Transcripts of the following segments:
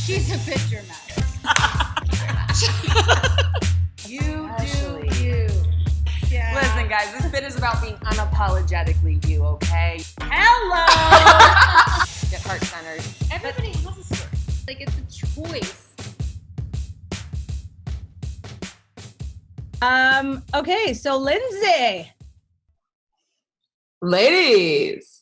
She's a bit dramatic. You Actually. do you. Yeah. Listen, guys, this bit is about being unapologetically you, okay? Hello! Get heart-centered. Everybody has a story. Like, it's a choice. Okay, so Lindsay. Ladies,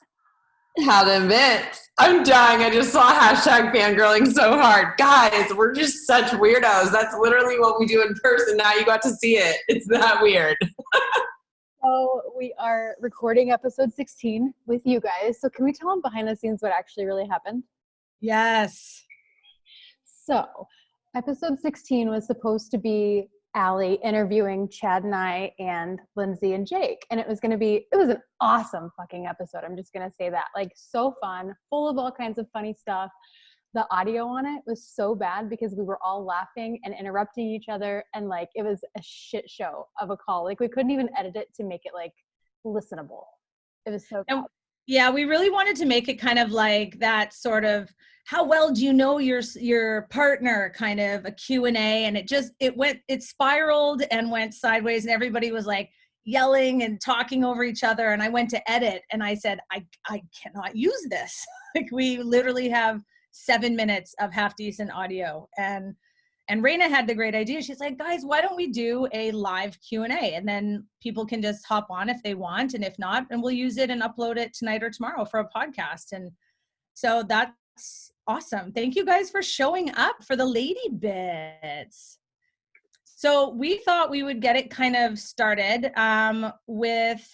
how to invent. I'm dying. I just saw hashtag fangirling so hard. Guys, we're just such weirdos. That's literally what we do in person. Now you got to see it. It's that weird. So we are recording episode 16 with you guys. So can we tell them behind the scenes what actually really happened? Yes. So episode 16 was supposed to be Allie interviewing Chad and I and Lindsay and Jake. And it was an awesome fucking episode. I'm just going to say that. Like, so fun, full of all kinds of funny stuff. The audio on it was so bad because we were all laughing and interrupting each other. And like, it was a shit show of a call. Like, we couldn't even edit it to make it like listenable. It was so bad. Yeah, we really wanted to make it kind of like that sort of, how well do you know your partner, kind of a Q&A, and it spiraled and went sideways, and everybody was like yelling and talking over each other. And I went to edit and I said, I cannot use this. Like, we literally have 7 minutes of half decent audio. And Raina had the great idea. She's like, guys, why don't we do a live Q&A? And then people can just hop on if they want. And if not, and we'll use it and upload it tonight or tomorrow for a podcast. And so that's awesome. Thank you guys for showing up for the Lady Bits. So we thought we would get it kind of started with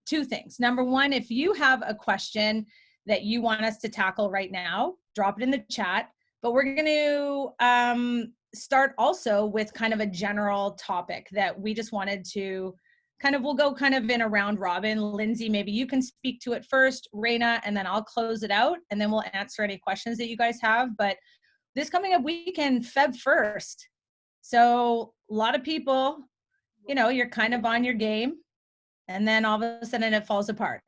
two things. Number one, if you have a question that you want us to tackle right now, drop it in the chat. But we're going to start also with kind of a general topic that we just wanted to we'll go kind of in a round robin. Lindsay, maybe you can speak to it first, Raina, and then I'll close it out, and then we'll answer any questions that you guys have. But this coming up weekend, Feb 1st. So a lot of people, you're kind of on your game, and then all of a sudden it falls apart.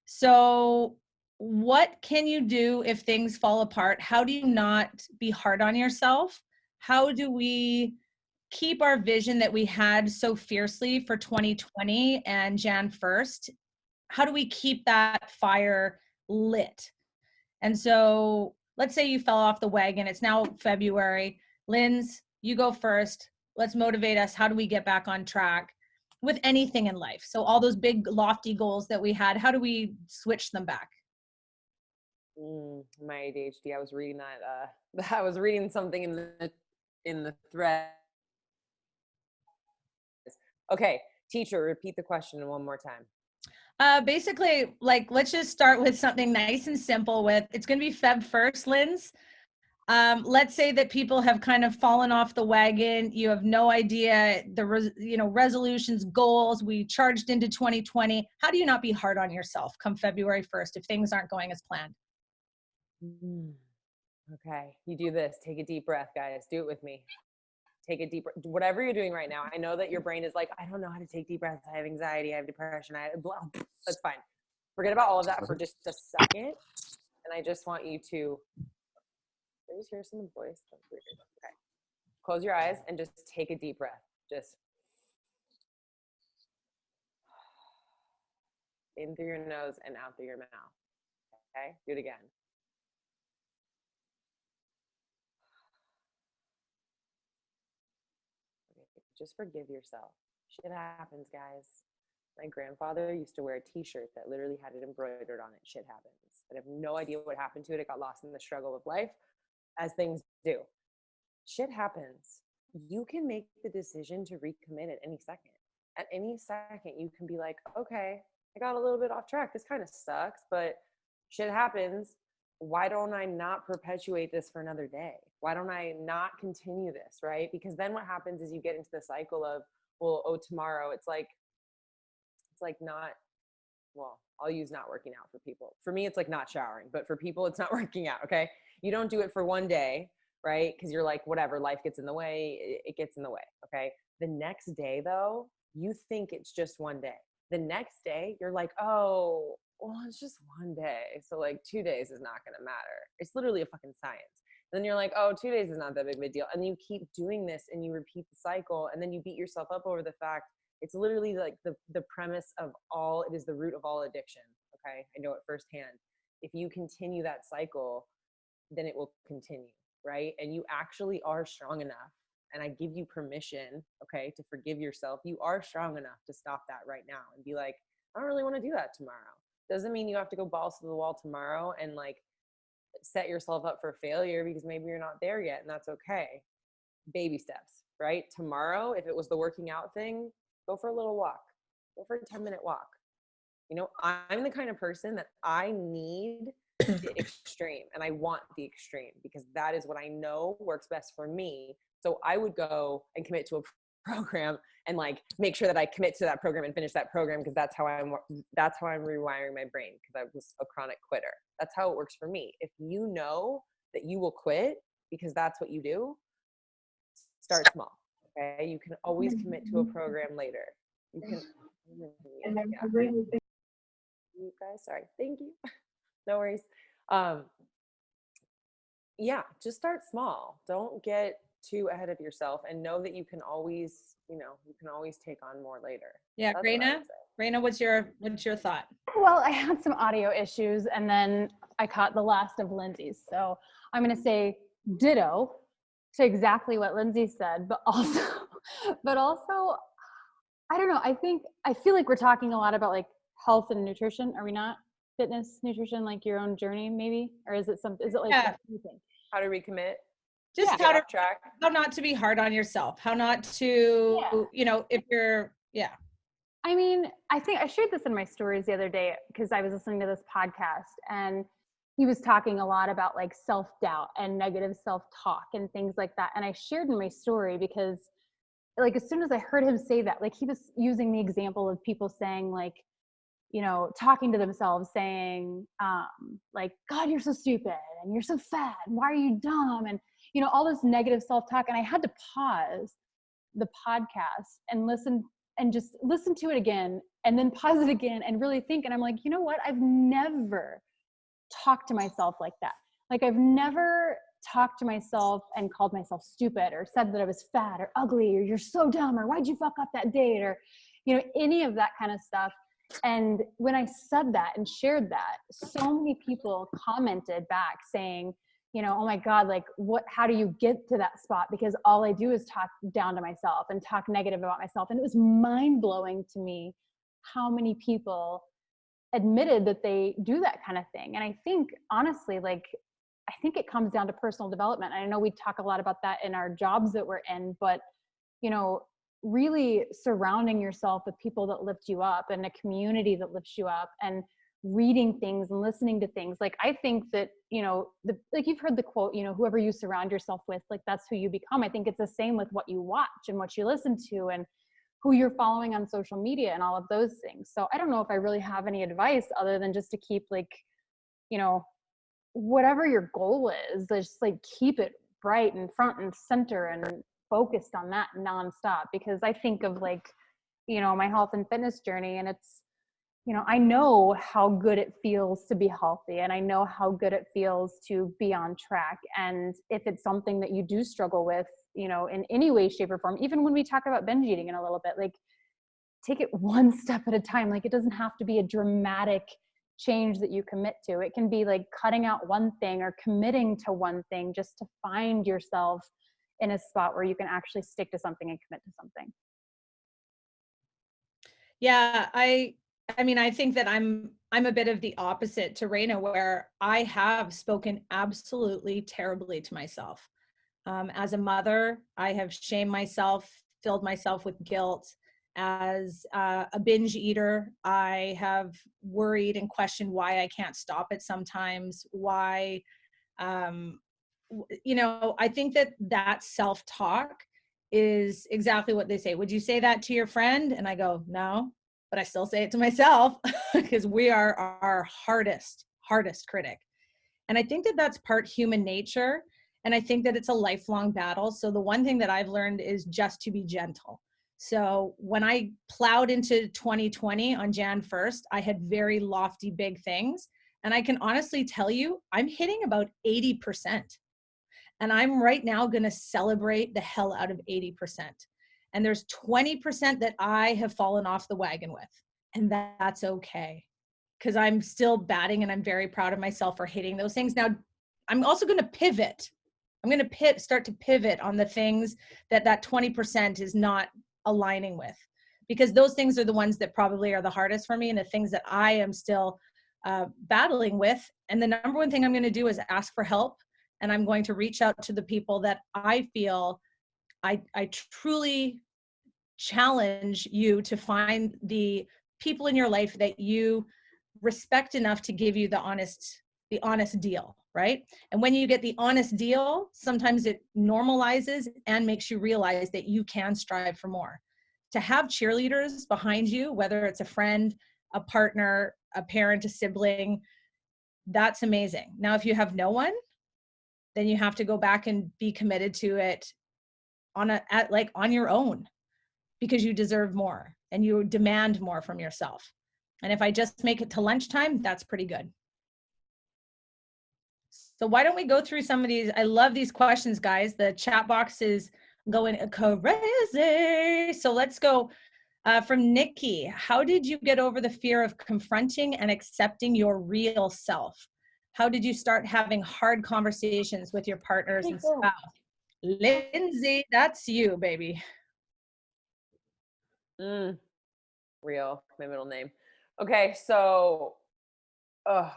So what can you do if things fall apart? How do you not be hard on yourself? How do we keep our vision that we had so fiercely for 2020 and Jan 1st? How do we keep that fire lit? And so let's say you fell off the wagon. It's now February. Linz, you go first. Let's motivate us. How do we get back on track with anything in life? So all those big lofty goals that we had, how do we switch them back? My ADHD. I was reading that. I was reading something in the thread. Okay, teacher, repeat the question one more time. Basically, like, let's just start with something nice and simple. It's going to be Feb 1st, Linz. Let's say that people have kind of fallen off the wagon. You have no idea the resolutions, goals. We charged into 2020. How do you not be hard on yourself come February 1st if things aren't going as planned? Okay, you do this. Take a deep breath, guys. Do it with me. Take a deep breath. Whatever you're doing right now. I know that your brain is like, I don't know how to take deep breaths. I have anxiety. I have depression. That's fine. Forget about all of that for just a second. And I just want you to just hear some voice. Okay. Close your eyes and just take a deep breath. Just in through your nose and out through your mouth. Okay, do it again. Just forgive yourself. Shit happens, guys. My grandfather used to wear a t-shirt that literally had it embroidered on it. Shit happens. I have no idea what happened to it. It got lost in the struggle of life, as things do. Shit happens. You can make the decision to recommit at any second. At any second, you can be like, okay, I got a little bit off track. This kind of sucks, but shit happens. Why don't I not perpetuate this for another day? Why don't I not continue this, right? Because then what happens is you get into the cycle of, tomorrow. It's like not, I'll use not working out for people. For me, it's like not showering, but for people, it's not working out, okay? You don't do it for one day, right? Because you're like, whatever, life gets in the way, it gets in the way, okay? The next day, though, you think it's just one day. The next day, you're like, it's just one day. So like 2 days is not going to matter. It's literally a fucking science. Then you're like, oh, 2 days is not that big of a deal. And you keep doing this and you repeat the cycle, and then you beat yourself up over the fact it's literally like the premise of all, it is the root of all addiction. Okay. I know it firsthand. If you continue that cycle, then it will continue. Right. And you actually are strong enough. And I give you permission, okay, to forgive yourself. You are strong enough to stop that right now and be like, I don't really want to do that tomorrow. Doesn't mean you have to go balls to the wall tomorrow and like set yourself up for failure, because maybe you're not there yet, and that's okay. Baby steps, right? Tomorrow, if it was the working out thing, go for a little walk. Go for a 10-minute walk. You know, I'm the kind of person that I need the extreme, and I want the extreme, because that is what I know works best for me. So I would go and commit to a program and like make sure that I commit to that program and finish that program, because that's how I'm rewiring my brain, because I was a chronic quitter. That's how it works for me. If you know that you will quit because that's what you do, start small. Okay, you can always commit to a program later. You can. You guys, sorry. Thank you. No worries. Yeah, just start small. Don't get too ahead of yourself, and know that you can always, you can always take on more later. Yeah, Raina, what's your thought? Well, I had some audio issues, and then I caught the last of Lindsay's. So I'm going to say ditto to exactly what Lindsay said, but also, I don't know. I feel like we're talking a lot about like health and nutrition. Are we not? Fitness, nutrition, like your own journey, maybe? Or is it like anything? How to recommit? Just how to track. How not to be hard on yourself. How not to, if you're, I mean, I think I shared this in my stories the other day because I was listening to this podcast, and he was talking a lot about like self-doubt and negative self-talk and things like that. And I shared in my story because like, as soon as I heard him say that, like he was using the example of people saying like, talking to themselves saying, like, God, you're so stupid and you're so fat and why are you dumb? And, all this negative self-talk. And I had to pause the podcast and listen to it again, and then pause it again and really think. And I'm like, you know what? I've never talked to myself like that. Like I've never talked to myself and called myself stupid, or said that I was fat or ugly, or you're so dumb, or why'd you fuck up that date, or, any of that kind of stuff. And when I said that and shared that, so many people commented back saying, oh my God, like how do you get to that spot? Because all I do is talk down to myself and talk negative about myself. And it was mind blowing to me how many people admitted that they do that kind of thing. And I think honestly, I think it comes down to personal development. I know we talk a lot about that in our jobs that we're in, but, really surrounding yourself with people that lift you up and a community that lifts you up, and reading things and listening to things. Like, I think that, like you've heard the quote, whoever you surround yourself with, like that's who you become. I think it's the same with what you watch and what you listen to and who you're following on social media and all of those things. So I don't know if I really have any advice other than just to keep whatever your goal is, just like keep it bright and front and center and focused on that nonstop. Because I think of my health and fitness journey, and it's, I know how good it feels to be healthy, and I know how good it feels to be on track. And if it's something that you do struggle with, in any way, shape, or form, even when we talk about binge eating in a little bit, like take it one step at a time. Like it doesn't have to be a dramatic change that you commit to. It can be like cutting out one thing or committing to one thing just to find yourself in a spot where you can actually stick to something and commit to something. Yeah, I mean, I think that I'm a bit of the opposite to Raina, where I have spoken absolutely terribly to myself. As a mother, I have shamed myself, filled myself with guilt. As a binge eater, I have worried and questioned why I can't stop it sometimes, why, I think that self-talk is exactly what they say. Would you say that to your friend? And I go, no, but I still say it to myself because we are our hardest critic. And I think that that's part human nature. And I think that it's a lifelong battle. So the one thing that I've learned is just to be gentle. So when I plowed into 2020 on Jan 1st, I had very lofty, big things. And I can honestly tell you, I'm hitting about 80%. And I'm right now going to celebrate the hell out of 80%. And there's 20% that I have fallen off the wagon with. And that's okay. Because I'm still batting and I'm very proud of myself for hitting those things. Now, I'm also going to pivot. I'm going to start to pivot on the things that 20% is not aligning with. Because those things are the ones that probably are the hardest for me and the things that I am still battling with. And the number one thing I'm going to do is ask for help. And I'm going to reach out to the people that I feel I truly challenge you to find the people in your life that you respect enough to give you the honest deal, right? And when you get the honest deal, sometimes it normalizes and makes you realize that you can strive for more. To have cheerleaders behind you, whether it's a friend, a partner, a parent, a sibling, that's amazing. Now, if you have no one, then you have to go back and be committed to it on your own, because you deserve more and you demand more from yourself. And if I just make it to lunchtime, that's pretty good. So why don't we go through some of these? I love these questions, guys. The chat box is going crazy. So let's go from Nikki. How did you get over the fear of confronting and accepting your real self? How did you start having hard conversations with your partners and spouse? Lindsay, that's you, baby. Real, my middle name. Okay, so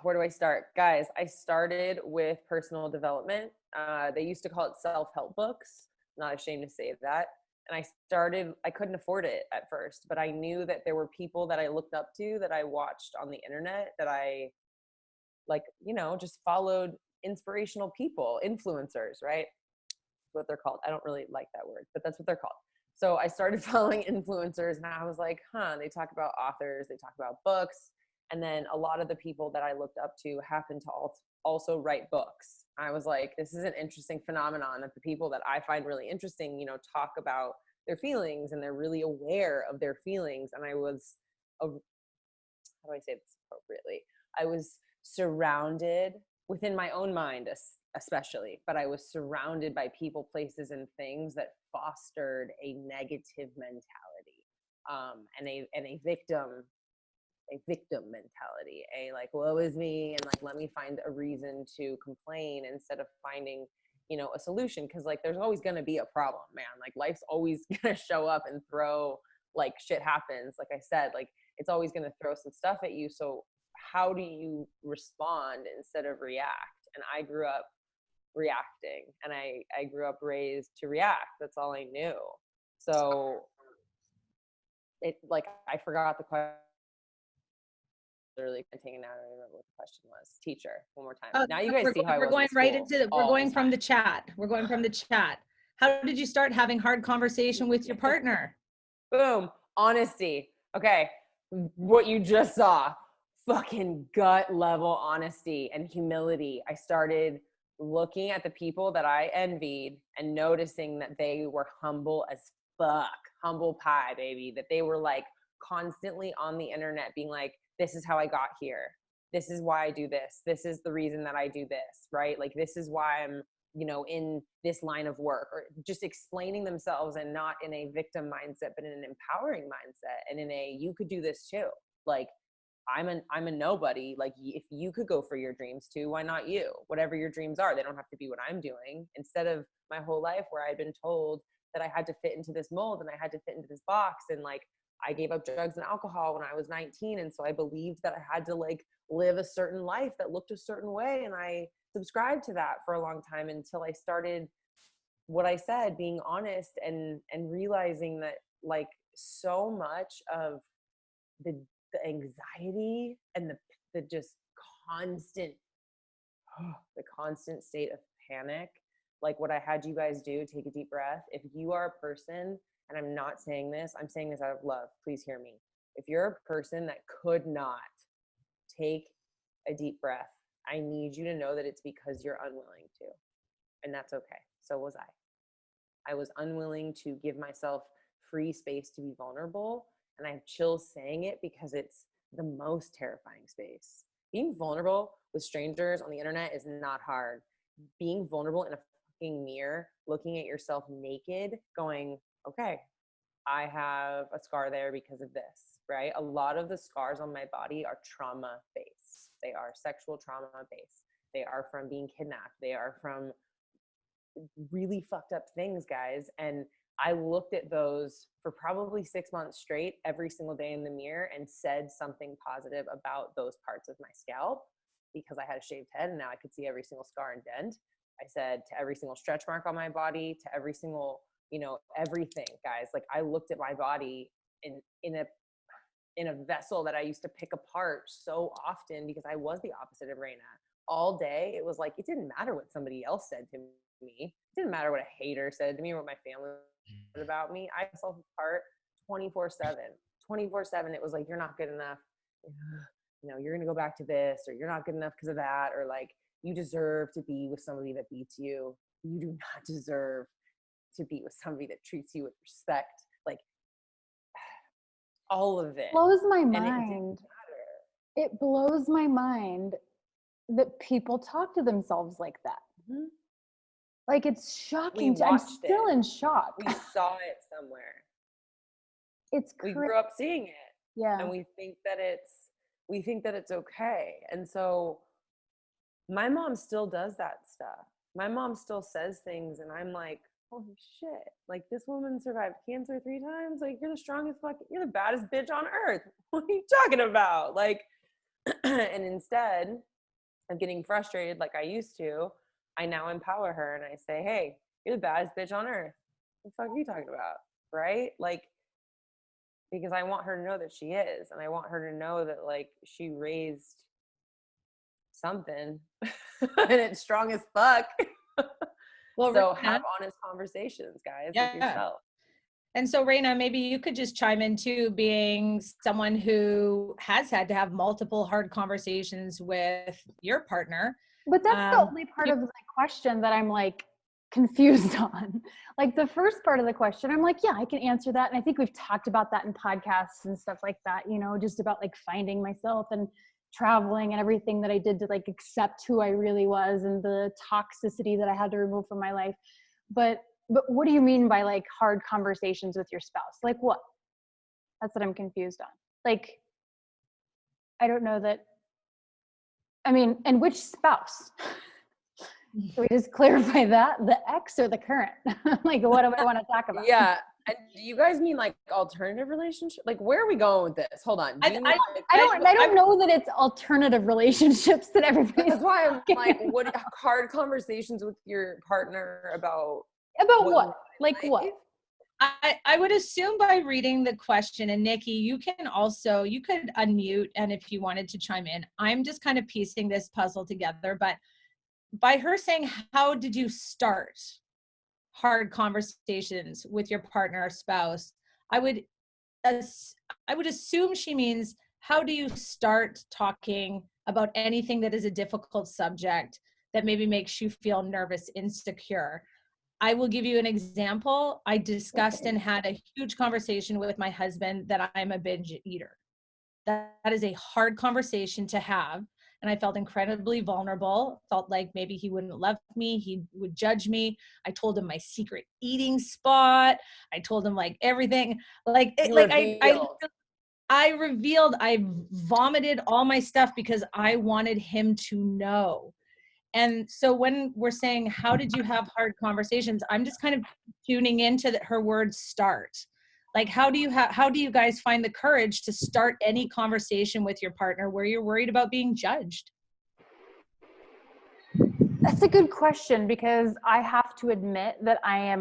where do I start? Guys, I started with personal development. They used to call it self-help books. Not ashamed to say that. And I couldn't afford it at first, but I knew that there were people that I looked up to, that I watched on the internet, that I just followed, inspirational people, influencers, right? That's what they're called. I don't really like that word, but that's what they're called. So I started following influencers and I was like, they talk about authors, they talk about books. And then a lot of the people that I looked up to happened to also write books. I was like, this is an interesting phenomenon that the people that I find really interesting, talk about their feelings and they're really aware of their feelings. And I was, how do I say this appropriately? I was surrounded, within my own mind especially, but I was surrounded by people, places, and things that fostered a negative mentality, and a victim mentality, woe is me, and let me find a reason to complain instead of finding a solution, because there's always going to be a problem, man. Life's always going to show up and throw, shit happens, like I said, it's always going to throw some stuff at you. So how do you respond instead of react? And I grew up reacting, and I grew up raised to react. That's all I knew. So it I forgot the question. Literally taking out. I don't remember what the question was. Teacher, one more time. Now you guys see how we're going right into we're going from the chat. We're going from the chat. How did you start having hard conversation with your partner? Boom. Honesty. Okay. What you just saw. Fucking gut level honesty and humility. I started looking at the people that I envied and noticing that they were humble as fuck. Humble pie, baby. That they were constantly on the internet being like, this is how I got here. This is why I do this. This is the reason that I do this, right? This is why I'm, in this line of work, or just explaining themselves, and not in a victim mindset, but in an empowering mindset, and in a, you could do this too. I'm a nobody. If you could go for your dreams too, why not you? Whatever your dreams are, they don't have to be what I'm doing. Instead of my whole life where I'd been told that I had to fit into this mold and I had to fit into this box, and I gave up drugs and alcohol when I was 19. And so I believed that I had to live a certain life that looked a certain way. And I subscribed to that for a long time until I started, what I said, being honest and realizing that so much of the anxiety and the just constant, the constant state of panic, what I had you guys do, take a deep breath. If you are a person, and I'm not saying this, I'm saying this out of love, please hear me. If you're a person that could not take a deep breath, I need you to know that it's because you're unwilling to. And that's okay. So was I. I was unwilling to give myself free space to be vulnerable. And I have chills saying it because it's the most terrifying space. Being vulnerable with strangers on the internet is not hard. Being vulnerable in a fucking mirror, looking at yourself naked, going, okay, I have a scar there because of this, right? A lot of the scars on my body are trauma based. They are sexual trauma based. They are from being kidnapped. They are from really fucked up things, guys. And I looked at those for probably 6 months straight, every single day in the mirror, and said something positive about those parts of my scalp because I had a shaved head and now I could see every single scar and dent. I said to every single stretch mark on my body, to every single, you know, everything, guys. Like, I looked at my body in a vessel that I used to pick apart so often because I was the opposite of Raina. All day, it was like, it didn't matter what somebody else said to me. It didn't matter what a hater said to me or what my family said about me. I myself apart 24/7. 24/7, it was like, you're not good enough. You know, you're going to go back to this, or you're not good enough because of that, or like, you deserve to be with somebody that beats you. You do not deserve to be with somebody that treats you with respect. Like, all of it. Blows my And mind. It blows my mind that people talk to themselves like that. Mm-hmm. Like, it's shocking. I'm watched still it. in shock. We saw it somewhere. It's We crazy. grew up seeing it. Yeah. And we think that it's okay. And so my mom still does that stuff. My mom still says things, and I'm like, holy shit. Like, this woman survived cancer 3 times. Like, you're the baddest bitch on earth. What are you talking about? Like, and instead of getting frustrated like I used to, I now empower her and I say, hey, you're the baddest bitch on earth. What the fuck are you talking about? Right? Like, because I want her to know that she is, and I want her to know that, like, she raised something and it's strong as fuck. Well, So Raina, have honest conversations, guys, Yeah. with yourself. And so, Raina, maybe you could just chime in too, being someone who has had to have multiple hard conversations with your partner. But that's the only part of the question that I'm like confused on. Like, the first part of the question, I'm like, yeah, I can answer that. And I think we've talked about that in podcasts and stuff like that, you know, just about like finding myself and traveling and everything that I did to like accept who I really was and the toxicity that I had to remove from my life. But what do you mean by like hard conversations with your spouse? Like what? That's what I'm confused on. Like, I don't know that. I mean, and which spouse? Can we just clarify that? The ex or the current? Like, what do I want to talk about? Yeah. And do you guys mean like alternative relationship? Like, where are we going with this? Hold on. I don't know that it's alternative relationships that everybody's. That's why I'm like, what hard conversations with your partner about what? Like what? I would assume by reading the question, and Nikki, you could unmute, and if you wanted to chime in, I'm just kind of piecing this puzzle together, but by her saying, how did you start hard conversations with your partner or spouse, I would assume she means, how do you start talking about anything that is a difficult subject that maybe makes you feel nervous, insecure? I will give you an example. I discussed and had a huge conversation with my husband that I'm a binge eater. That is a hard conversation to have. And I felt incredibly vulnerable, felt like maybe he wouldn't love me, he would judge me. I told him my secret eating spot. I told him like everything. Like, I vomited all my stuff because I wanted him to know. And so when we're saying, how did you have hard conversations? I'm just kind of tuning into her words start. Like, how do you guys find the courage to start any conversation with your partner where you're worried about being judged? That's a good question, because I have to admit that I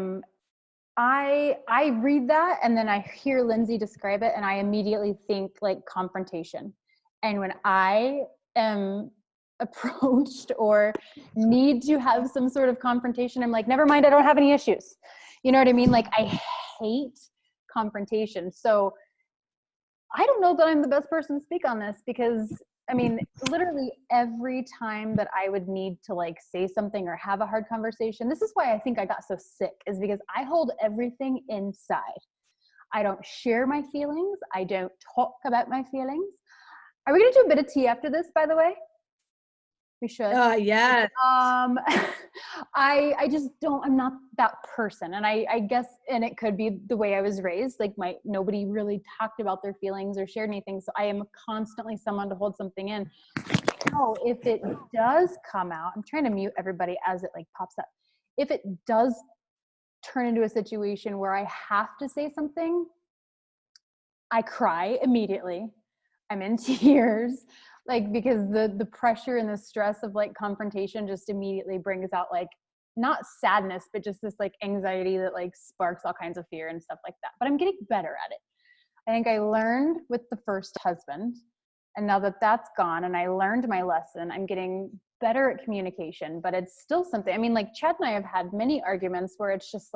read that and then I hear Lindsay describe it and I immediately think like confrontation. And when I am approached or need to have some sort of confrontation, I'm like, never mind, I don't have any issues. You know what I mean? Like, I hate confrontation. So I don't know that I'm the best person to speak on this, because I mean, literally every time that I would need to like say something or have a hard conversation, this is why I think I got so sick, is because I hold everything inside. I don't share my feelings. I don't talk about my feelings. Are we going to do a bit of tea after this, by the way? We should. Yeah. I just don't, I'm not that person. And I guess, and it could be the way I was raised, like nobody really talked about their feelings or shared anything. So I am constantly someone to hold something in. Oh, if it does come out, I'm trying to mute everybody as it like pops up. If it does turn into a situation where I have to say something, I cry immediately. I'm in tears, like, because the pressure and the stress of like confrontation just immediately brings out like not sadness, but just this like anxiety that like sparks all kinds of fear and stuff like that. But I'm getting better at it. I think I learned with the first husband, and now that that's gone and I learned my lesson, I'm getting better at communication, but it's still something. I mean, like Chad and I have had many arguments where it's just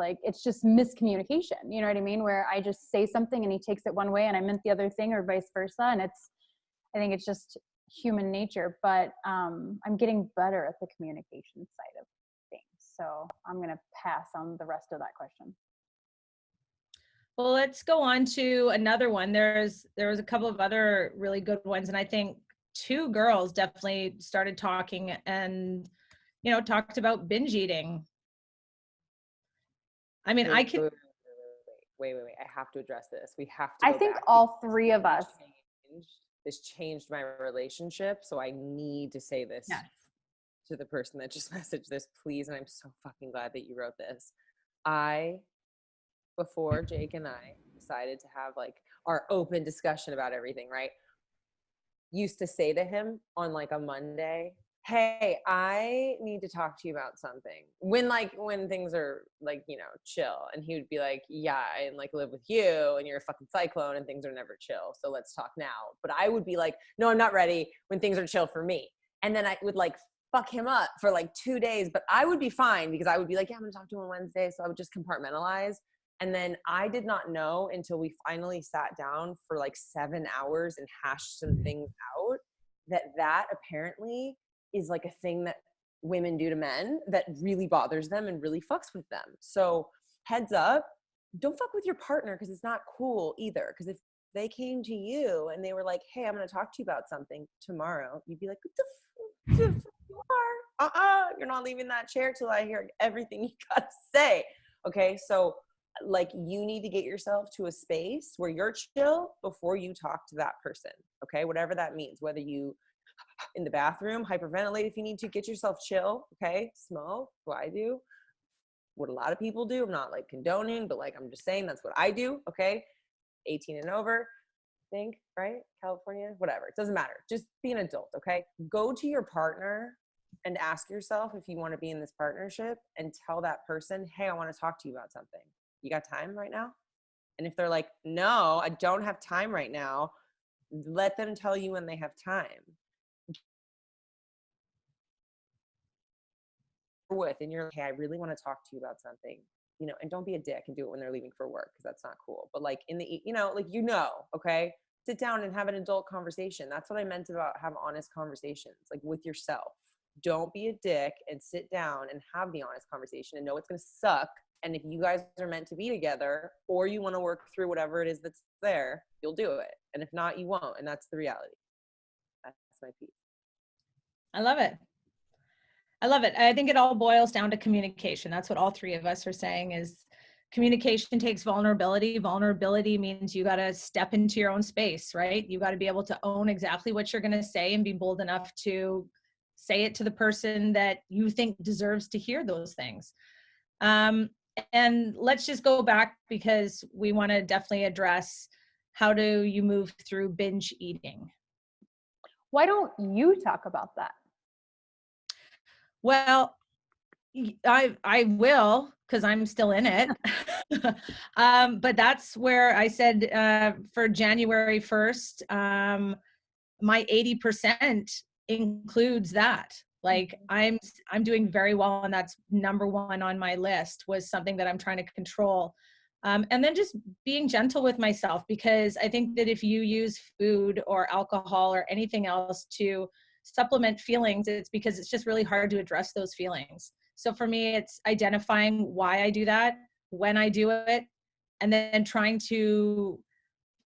miscommunication. You know what I mean? Where I just say something and he takes it one way and I meant the other thing, or vice versa. And I think it's just human nature, but I'm getting better at the communication side of things. So I'm going to pass on the rest of that question. Well, let's go on to another one. There was a couple of other really good ones, and I think two girls definitely started talking and, you know, talked about binge eating. I mean, I could. Wait. I have to address this. We have to. I think all three of us. This changed my relationship, so I need to say this to the person that just messaged this, please. And I'm so fucking glad that you wrote this. Before Jake and I decided to have like our open discussion about everything, right? Used to say to him on like a Monday, hey, I need to talk to you about something. When things are like, you know, chill. And he would be like, yeah, I like live with you and you're a fucking cyclone and things are never chill. So let's talk now. But I would be like, no, I'm not ready when things are chill for me. And then I would like fuck him up for like 2 days, but I would be fine because I would be like, yeah, I'm gonna talk to him on Wednesday. So I would just compartmentalize. And then I did not know until we finally sat down for like 7 hours and hashed some things out that apparently is like a thing that women do to men that really bothers them and really fucks with them. So heads up, don't fuck with your partner because it's not cool either. Because if they came to you and they were like, hey, I'm going to talk to you about something tomorrow, you'd be like, what the fuck you are? You're not leaving that chair till I hear everything you got to say. Okay, so like you need to get yourself to a space where you're chill before you talk to that person. Okay, whatever that means, whether you in the bathroom, hyperventilate if you need to, get yourself chill. Okay, smoke, what I do, what a lot of people do. I'm not like condoning, but like I'm just saying that's what I do. Okay, 18 and over, I think, right? California, whatever, it doesn't matter. Just be an adult. Okay, go to your partner and ask yourself if you want to be in this partnership and tell that person, hey, I want to talk to you about something. You got time right now? And if they're like, no, I don't have time right now, let them tell you when they have time. With and you're like, hey, I really want to talk to you about something, you know, and don't be a dick and do it when they're leaving for work because that's not cool. But like in the, you know, like, you know, okay, sit down and have an adult conversation. That's what I meant about have honest conversations, like with yourself. Don't be a dick and sit down and have the honest conversation and know it's going to suck. And if you guys are meant to be together or you want to work through whatever it is that's there, you'll do it. And if not, you won't. And that's the reality. That's my piece. I love it. I love it. I think it all boils down to communication. That's what all three of us are saying is communication takes vulnerability. Vulnerability means you got to step into your own space, right? You got to be able to own exactly what you're going to say and be bold enough to say it to the person that you think deserves to hear those things. And let's just go back because we want to definitely address how do you move through binge eating? Why don't you talk about that? Well, I will because I'm still in it. But that's where I said for January 1st, my 80% includes that. Like I'm doing very well, and that's number one on my list was something that I'm trying to control. And then just being gentle with myself, because I think that if you use food or alcohol or anything else to supplement feelings, it's because it's just really hard to address those feelings. So for me, it's identifying why I do that, when I do it, and then trying to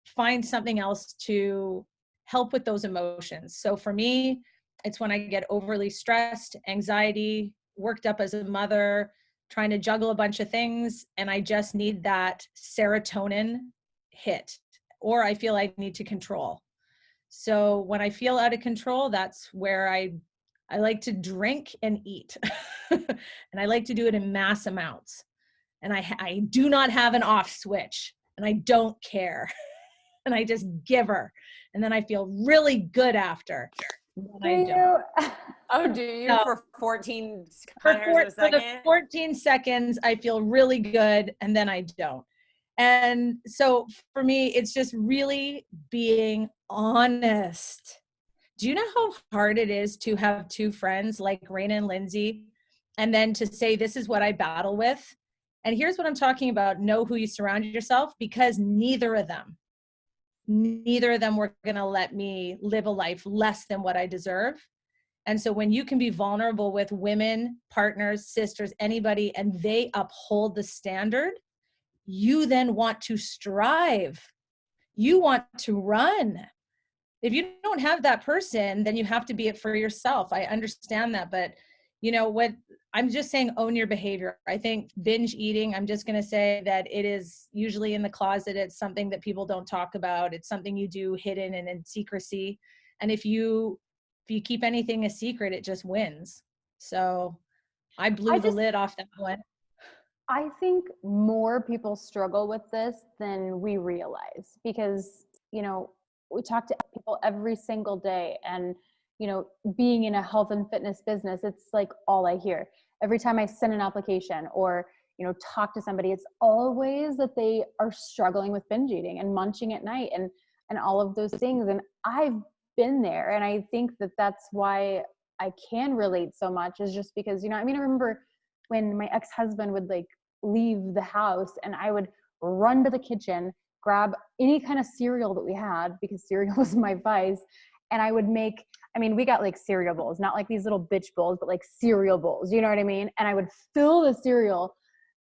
find something else to help with those emotions. So for me, It's when I get overly stressed, anxiety, worked up as a mother, trying to juggle a bunch of things, and I just need that serotonin hit, or I feel I need to control. So when I feel out of control, that's where I like to drink and eat. And I like to do it in mass amounts. And I do not have an off switch, and I don't care. And I just give her. And then I feel really good after. I don't. Oh, do you No. for 14 For hairs a the second? 14 seconds, I feel really good, and then I don't. And so for me, it's just really being honest. Do you know how hard it is to have two friends like Raina and Lindsay, and then to say, this is what I battle with? And here's what I'm talking about. Know who you surround yourself, because neither of them were going to let me live a life less than what I deserve. And so when you can be vulnerable with women, partners, sisters, anybody, and they uphold the standard, you then want to strive. You want to run. If you don't have that person, then you have to be it for yourself. I understand that, but you know what? I'm just saying, own your behavior. I think binge eating, I'm just going to say that it is usually in the closet. It's something that people don't talk about. It's something you do hidden and in secrecy. And if you keep anything a secret, it just wins. So I blew the lid off that one. I think more people struggle with this than we realize, because, you know, we talk to people every single day, and, you know, being in a health and fitness business, it's like all I hear. Every time I send an application or, you know, talk to somebody, it's always that they are struggling with binge eating and munching at night and all of those things. And I've been there. And I think that that's why I can relate so much, is just because, you know, I mean, I remember when my ex-husband would like leave the house and I would run to the kitchen, grab any kind of cereal that we had, because cereal was my vice. And I would make, I mean, we got like cereal bowls, not like these little bitch bowls, but like cereal bowls, you know what I mean? And I would fill the cereal,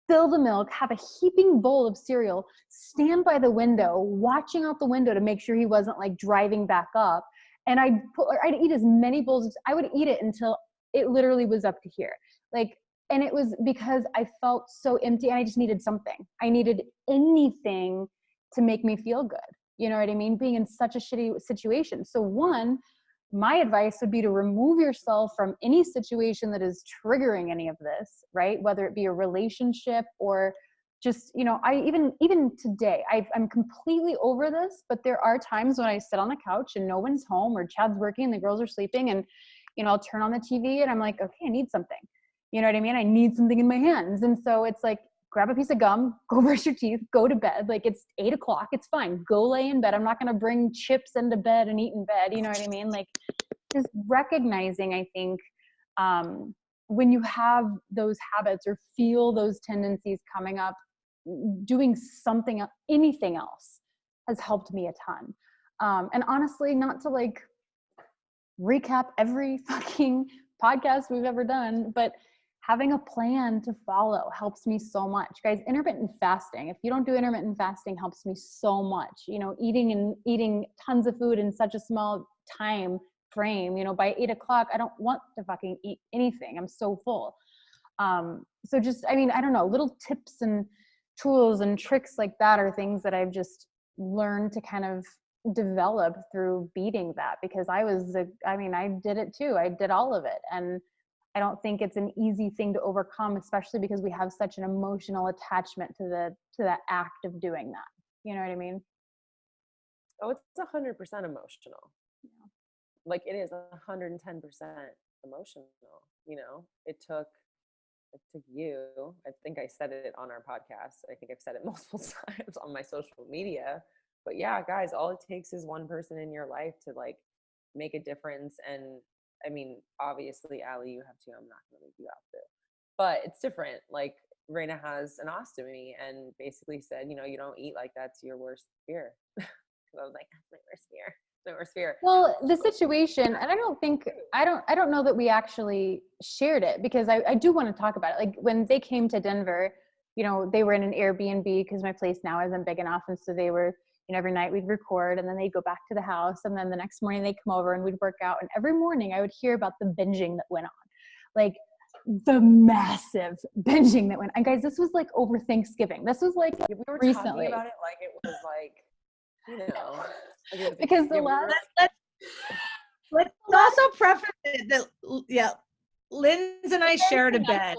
fill the milk, have a heaping bowl of cereal, stand by the window, watching out the window to make sure he wasn't like driving back up. And I'd eat as many bowls as I would eat it until it literally was up to here. Like, and it was because I felt so empty and I just needed something. I needed anything to make me feel good. You know what I mean? Being in such a shitty situation. So one, my advice would be to remove yourself from any situation that is triggering any of this, right? Whether it be a relationship or just, you know, I even today, I'm completely over this, but there are times when I sit on the couch and no one's home, or Chad's working and the girls are sleeping, and, you know, I'll turn on the TV and I'm like, okay, I need something. You know what I mean? I need something in my hands. And so it's like, grab a piece of gum, go brush your teeth, go to bed. Like, it's 8 o'clock. It's fine. Go lay in bed. I'm not going to bring chips into bed and eat in bed. You know what I mean? Like, just recognizing, I think, when you have those habits or feel those tendencies coming up, doing something, anything else has helped me a ton. And honestly, not to like recap every fucking podcast we've ever done, but having a plan to follow helps me so much. Guys, intermittent fasting, if you don't do intermittent fasting, helps me so much. You know, eating tons of food in such a small time frame, you know, by 8 o'clock, I don't want to fucking eat anything. I'm so full. So just, I mean, I don't know, little tips and tools and tricks like that are things that I've just learned to kind of develop through beating that, because I did it too. I did all of it. And I don't think it's an easy thing to overcome, especially because we have such an emotional attachment to the act of doing that. You know what I mean? Oh, it's 100% emotional. Yeah. Like, it is 110% emotional. You know, it took you. I think I said it on our podcast. I think I've said it multiple times on my social media. But yeah, guys, all it takes is one person in your life to like make a difference. And I mean, obviously, Allie, you have to. I'm not going to leave you out there. But it's different. Like, Raina has an ostomy and basically said, you know, you don't eat like that's your worst fear. Because I was like, that's my worst fear. My worst fear. Well, the situation, and I don't know that we actually shared it, because I do want to talk about it. Like, when they came to Denver, you know, they were in an Airbnb because my place now isn't big enough. And so they were, every night we'd record, and then they'd go back to the house, and then the next morning they'd come over and we'd work out. And every morning I would hear about the binging that went on, like the massive binging that went. And guys, this was like over Thanksgiving. This was like We were recently. talking about it like it was like, Because the last let's also preface it that Linz and I shared a bed.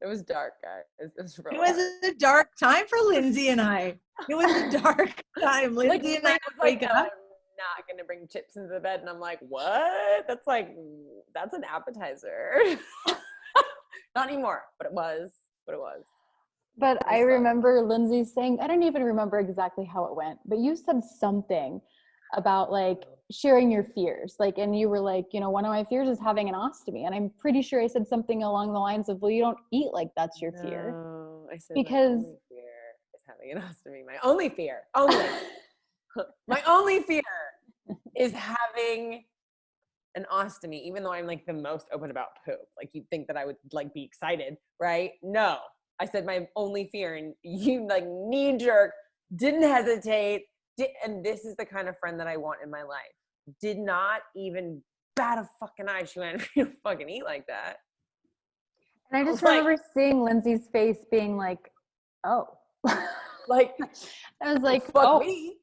It was dark, guys. It was It was a dark time for Lindsay and I. It was a dark time. Lindsay and I wake up. I'm not gonna bring chips into the bed, and I'm like, what? That's an appetizer. Not anymore, but it was. But I remember Lindsay saying, I don't even remember exactly how it went, but you said something about like sharing your fears. Like, and you were like, one of my fears is having an ostomy. And I'm pretty sure I said something along the lines of, well, you don't eat like that's your fear. No, I said because my only fear is having an ostomy. My only fear, my only fear is having an ostomy, even though I'm like the most open about poop. Like you'd think that I would like be excited, right? No, I said my only fear, and you like knee jerk, didn't hesitate. And this is the kind of friend that I want in my life. Did not even bat a fucking eye. She went, you don't fucking eat like that. And I just remember seeing Lindsay's face being like, oh. Like, I was like, fuck me.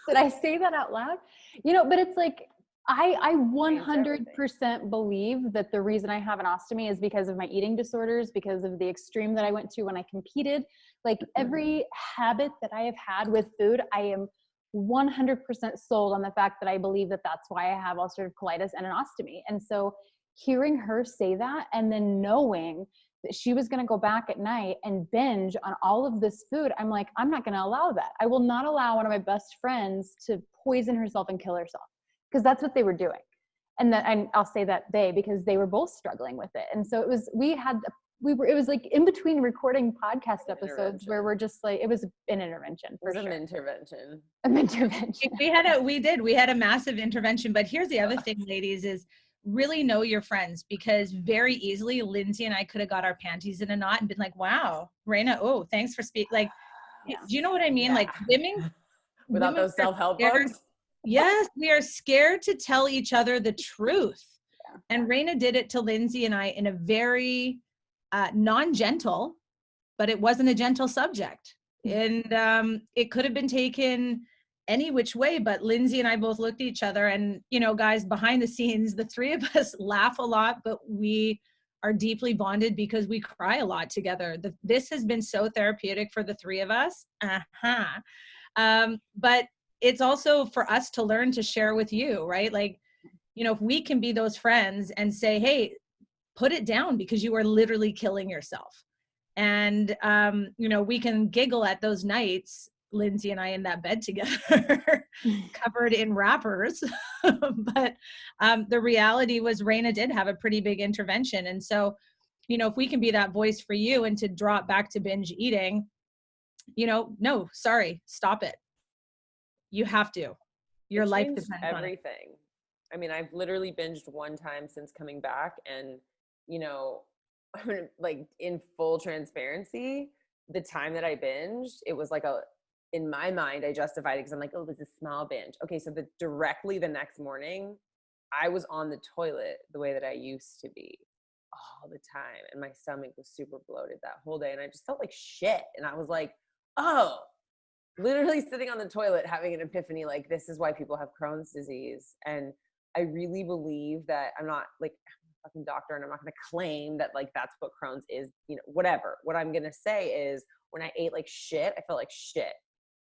Did I say that out loud? But it's like, I 100% believe that the reason I have an ostomy is because of my eating disorders, because of the extreme that I went to when I competed. Like every habit that I have had with food, I am 100% sold on the fact that I believe that that's why I have ulcerative colitis and an ostomy. And so hearing her say that, and then knowing that she was going to go back at night and binge on all of this food, I'm like, I'm not going to allow that. I will not allow one of my best friends to poison herself and kill herself, because that's what they were doing. And I'll say that because they were both struggling with it. And so it was like in between recording podcast episodes where we're just like, it was an intervention for sure. An intervention. We had a massive intervention. But here's the other thing, ladies, is really know your friends, because very easily Lindsay and I could have got our panties in a knot and been like, wow, Raina, oh, thanks for speaking. Like, do you know what I mean? Yeah. Like without those self-help books. Yes, we are scared to tell each other the truth. Yeah. And Raina did it to Lindsay and I in a very non-gentle, but it wasn't a gentle subject. And it could have been taken any which way, but Lindsay and I both looked at each other, and, guys, behind the scenes, the three of us laugh a lot, but we are deeply bonded because we cry a lot together. This has been so therapeutic for the three of us. But it's also for us to learn to share with you, right? Like, if we can be those friends and say, hey, put it down because you are literally killing yourself. And, we can giggle at those nights, Lindsay and I in that bed together, covered in wrappers. But the reality was Raina did have a pretty big intervention. And so, if we can be that voice for you and to drop back to binge eating, no, sorry, stop it. You have to. Your life depends on everything. I mean, I've literally binged one time since coming back, and like in full transparency, the time that I binged, it was like in my mind, I justified it because I'm like, oh, it was a small binge. Okay, so directly the next morning, I was on the toilet the way that I used to be all the time, and my stomach was super bloated that whole day, and I just felt like shit. And I was like, oh, literally sitting on the toilet having an epiphany, like, this is why people have Crohn's disease. And I really believe that I'm not like a fucking doctor, and I'm not going to claim that like that's what Crohn's is, whatever. What I'm going to say is when I ate like shit, I felt like shit.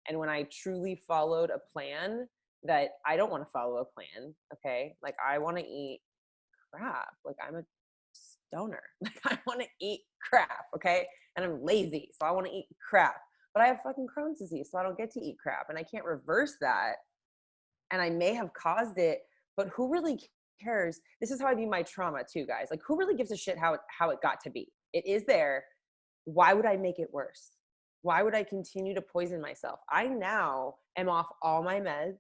And when I truly followed a plan that I don't want to follow a plan, okay? Like I want to eat crap. Like I'm a stoner. Like I want to eat crap, okay? And I'm lazy, so I want to eat crap. But I have fucking Crohn's disease, so I don't get to eat crap. And I can't reverse that. And I may have caused it, but who really cares? This is how I view my trauma too, guys. Like who really gives a shit how it got to be? It is there. Why would I make it worse? Why would I continue to poison myself? I now am off all my meds,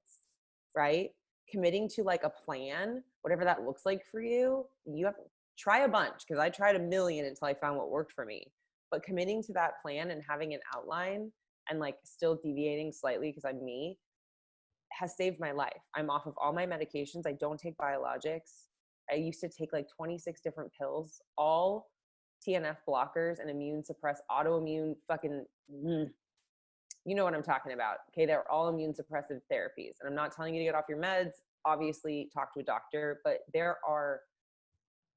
right? Committing to like a plan, whatever that looks like for you. You have to try a bunch, because I tried a million until I found what worked for me. But committing to that plan and having an outline and like still deviating slightly because I'm me, has saved my life. I'm off of all my medications. I don't take biologics. I used to take like 26 different pills, all TNF blockers and immune suppress, autoimmune fucking, you know what I'm talking about. Okay, they're all immune suppressive therapies. And I'm not telling you to get off your meds. Obviously, talk to a doctor, but there are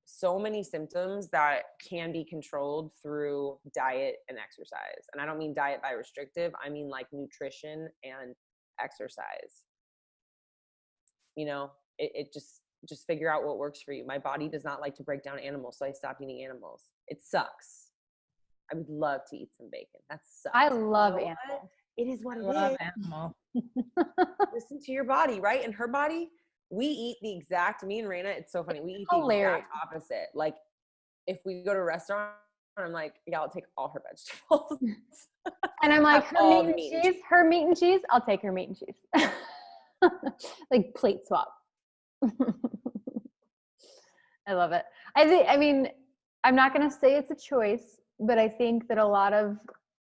so many symptoms that can be controlled through diet and exercise. And I don't mean diet by restrictive, I mean like nutrition and exercise. You know, it just figure out what works for you. My body does not like to break down animals, so I stopped eating animals. It sucks. I would love to eat some bacon. That sucks. I love You know animals. what? It is what it Love is. animal. Listen to your body, right? In her body, we eat the exact, me and Raina, it's so funny. We eat the Hilarious. exact opposite. Like if we go to a restaurant, I'm like, yeah, I'll take all her vegetables. And I'm like, Have her all meat the and cheese, her meat and cheese, I'll take her meat and cheese. Like plate swap. I love it. I mean, I'm not going to say it's a choice, but I think that a lot of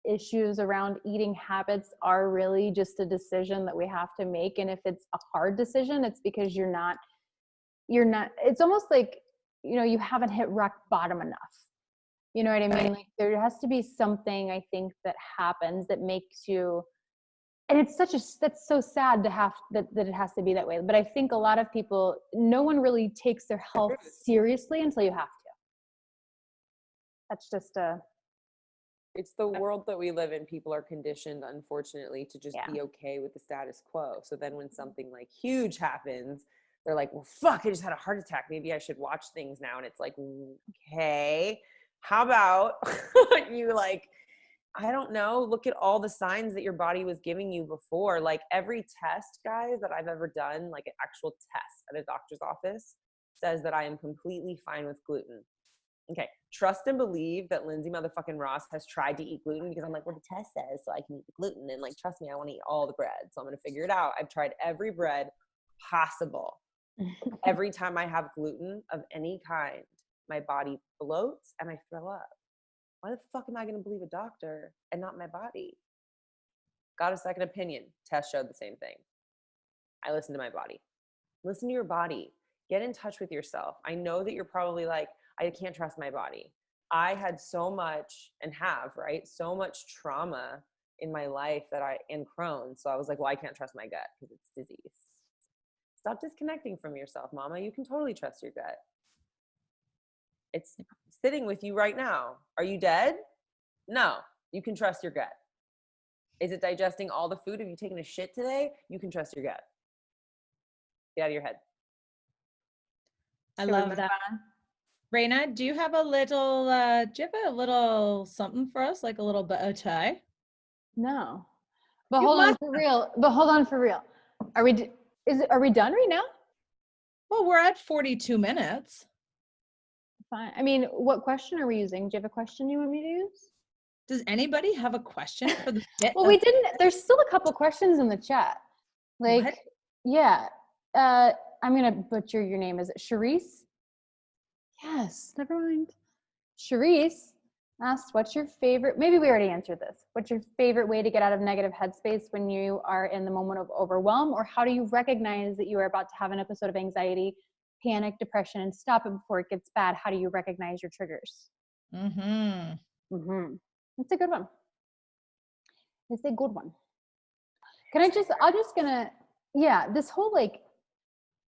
issues around eating habits are really just a decision that we have to make. And if it's a hard decision, it's because you're not, it's almost like, you know, you haven't hit rock bottom enough. You know what I mean? Like there has to be something, I think, that happens that makes you, and it's that's so sad to have that it has to be that way. But I think a lot of people, no one really takes their health seriously until you have to. That's just it's the world that we live in. People are conditioned, unfortunately, to just be okay with the status quo. So then when something like huge happens, they're like, well, fuck, I just had a heart attack. Maybe I should watch things now. And it's like, okay, how about you like, I don't know, look at all the signs that your body was giving you before. Like every test, guys, that I've ever done, like an actual test at a doctor's office, says that I am completely fine with gluten. Okay, trust and believe that Lindsay motherfucking Ross has tried to eat gluten because I'm like, well, the test says so I can eat the gluten. And like, trust me, I want to eat all the bread. So I'm going to figure it out. I've tried every bread possible. Every time I have gluten of any kind, my body bloats and I throw up. Why the fuck am I going to believe a doctor and not my body? Got a second opinion. Test showed the same thing. I listen to my body. Listen to your body. Get in touch with yourself. I know that you're probably like, I can't trust my body. I had so much and have, right? So much trauma in my life and Crohn's. So I was like, well, I can't trust my gut because it's disease. Stop disconnecting from yourself, mama. You can totally trust your gut. It's sitting with you right now. Are you dead? No, you can trust your gut. Is it digesting all the food? Have you taken a shit today? You can trust your gut. Get out of your head. I love that. Raina, do you have a little something for us, like a little bow tie? no. But hold on for real. Are we done right now? Well, we're at 42 minutes. Fine. I mean, what question are we using? Do you have a question you want me to use? Does anybody have a question for the bit? Well, we didn't. There's still a couple questions in the chat. Like, What? yeah. I'm gonna butcher your name. Is it Charisse? Yes. Never mind. Charisse asked, "What's your favorite?" Maybe we already answered this. What's your favorite way to get out of negative headspace when you are in the moment of overwhelm, or how do you recognize that you are about to have an episode of anxiety, panic, depression, and stop it before it gets bad? How do you recognize your triggers? It's a good one. It's a good one. This whole like,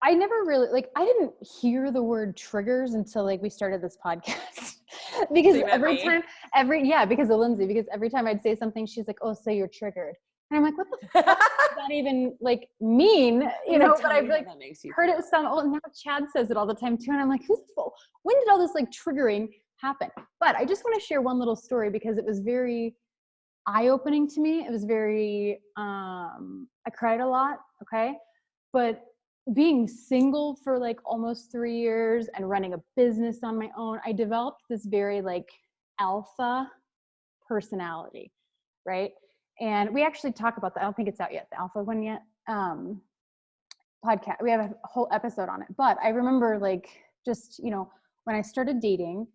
I never really, like, I didn't hear the word triggers until like we started this podcast. Because because of Lindsay, because every time I'd say something, she's like, oh, so you're triggered. And I'm like, what the fuck does that even like mean? You know, but I've like heard it sound, oh, now Chad says it all the time too. And I'm like, when did all this like triggering happen? But I just want to share one little story because it was very eye-opening to me. It was very, I cried a lot. Okay. But being single for like almost 3 years and running a business on my own, I developed this very like alpha personality, right? And we actually talk about that. I don't think it's out yet, the alpha one yet. Podcast. We have a whole episode on it. But I remember like just, you know, when I started dating,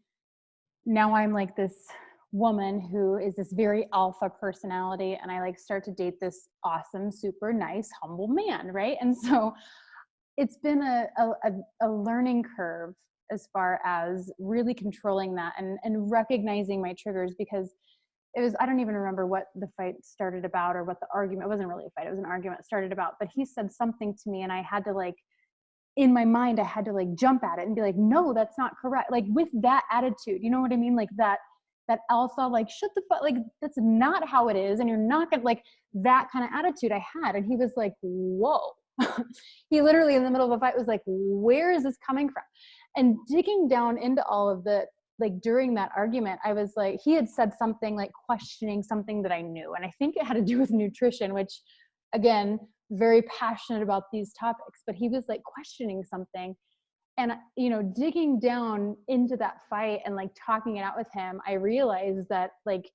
now I'm like this woman who is this very alpha personality, and I like start to date this awesome, super nice, humble man, right? And so it's been a learning curve as far as really controlling that and recognizing my triggers, because it was, I don't even remember what the fight started about or what the argument, it wasn't really a fight, it was an argument started about, but he said something to me and I had to like, in my mind, I had to like jump at it and be like, no, that's not correct. Like with that attitude, you know what I mean? Like that alpha, like shut the fuck, like that's not how it is. And you're not gonna, like that kind of attitude I had. And he was like, whoa. He literally in the middle of a fight was like, where is this coming from? And digging down into all of the, like during that argument, I was like, he had said something like questioning something that I knew. And I think it had to do with nutrition, which again, very passionate about these topics, but he was like questioning something. And, you know, digging down into that fight and like talking it out with him, I realized that like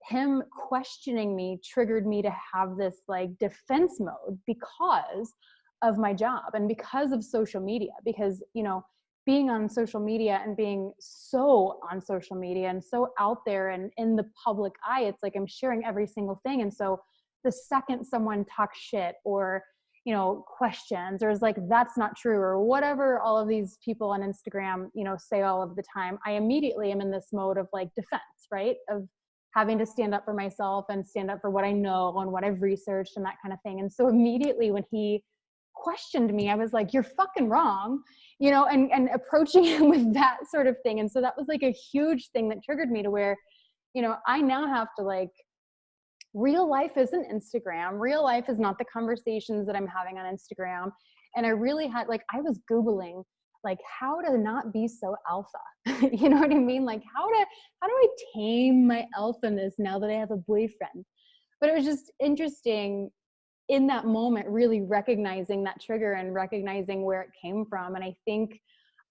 him questioning me triggered me to have this like defense mode because of my job and because of social media, because, you know, being on social media and being so on social media and so out there and in the public eye, it's like I'm sharing every single thing. And so the second someone talks shit or, you know, questions or is like, that's not true or whatever all of these people on Instagram, you know, say all of the time, I immediately am in this mode of like defense, right? Of having to stand up for myself and stand up for what I know and what I've researched and that kind of thing. And so immediately when he questioned me, I was like, you're fucking wrong, you know, and approaching him with that sort of thing. And so that was like a huge thing that triggered me to where, you know, I now have to like, real life isn't Instagram. Real life is not the conversations that I'm having on Instagram. And I really had like, I was Googling like how to not be so alpha. You know what I mean? Like how do I tame my alphaness now that I have a boyfriend? But it was just interesting in that moment, really recognizing that trigger and recognizing where it came from. And I think,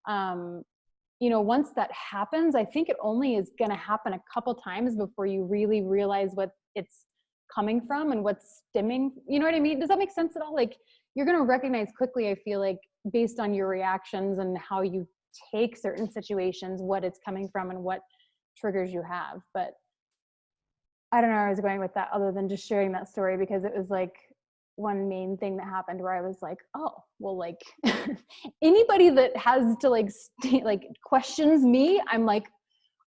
you know, once that happens, I think it only is going to happen a couple times before you really realize what it's coming from and what's stemming. You know what I mean? Does that make sense at all? Like you're going to recognize quickly, I feel like, based on your reactions and how you take certain situations, what it's coming from and what triggers you have. But I don't know where I was going with that other than just sharing that story, because it was like one main thing that happened where I was like, oh, well, like anybody that has to like, like questions me, I'm like,